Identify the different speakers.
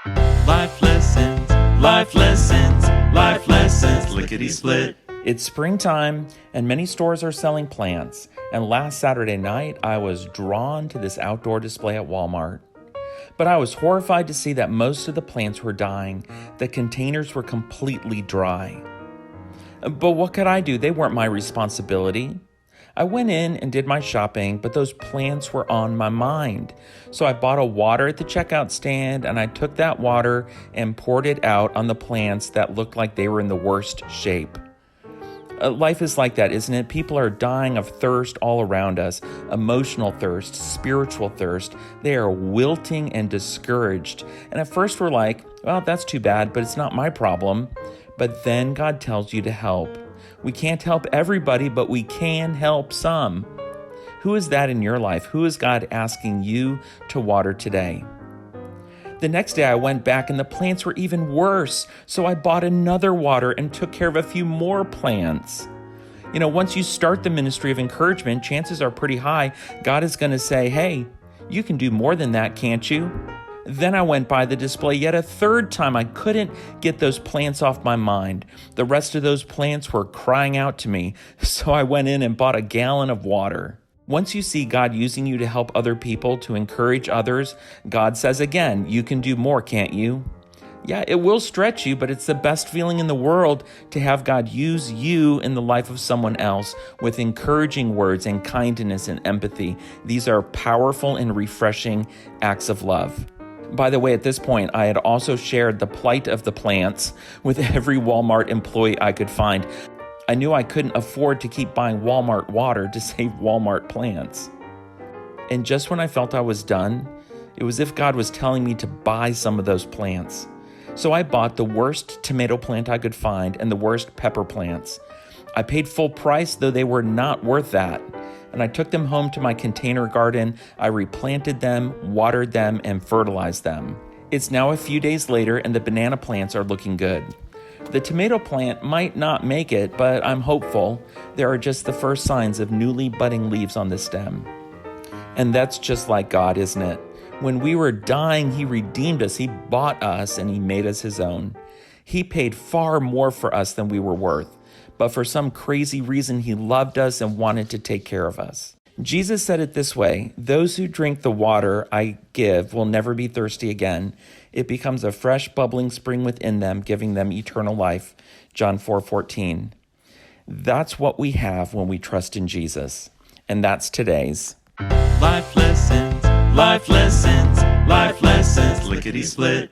Speaker 1: Life lessons, life lessons, life lessons, lickety-split.
Speaker 2: It's springtime, and many stores are selling plants. And last Saturday night, I was drawn to this outdoor display at Walmart. But I was horrified to see that most of the plants were dying. The containers were completely dry. But what could I do? They weren't my responsibility. I went in and did my shopping, but those plants were on my mind. So I bought a water at the checkout stand, and I took that water and poured it out on the plants that looked like they were in the worst shape. Life is like that, isn't it? People are dying of thirst all around us. Emotional thirst, spiritual thirst. They are wilting and discouraged. And at first we're like, well, that's too bad, but it's not my problem. But then God tells you to help. We can't help everybody, but we can help some. Who is that in your life? Who is God asking you to water today? The next day I went back and the plants were even worse. So I bought another water and took care of a few more plants. You know, once you start the ministry of encouragement, chances are pretty high God is going to say, hey, you can do more than that, can't you? Then I went by the display yet a third time. I couldn't get those plants off my mind. The rest of those plants were crying out to me. So I went in and bought a gallon of water. Once you see God using you to help other people, to encourage others, God says again, you can do more, can't you? Yeah, it will stretch you, but it's the best feeling in the world to have God use you in the life of someone else with encouraging words and kindness and empathy. These are powerful and refreshing acts of love. By the way, at this point, I had also shared the plight of the plants with every Walmart employee I could find. I knew I couldn't afford to keep buying Walmart water to save Walmart plants. And just when I felt I was done, it was as if God was telling me to buy some of those plants. So I bought the worst tomato plant I could find and the worst pepper plants. I paid full price, though they were not worth that. And I took them home to my container garden. I replanted them, watered them, and fertilized them. It's now a few days later, and the banana plants are looking good. The tomato plant might not make it, but I'm hopeful. There are just the first signs of newly budding leaves on the stem. And that's just like God, isn't it? When we were dying, He redeemed us. He bought us, and He made us His own. He paid far more for us than we were worth. But for some crazy reason, He loved us and wanted to take care of us. Jesus said it this way, those who drink the water I give will never be thirsty again. It becomes a fresh, bubbling spring within them, giving them eternal life. John 4:14. That's what we have when we trust in Jesus. And that's today's
Speaker 1: Life lessons, life lessons, life lessons, lickety-split.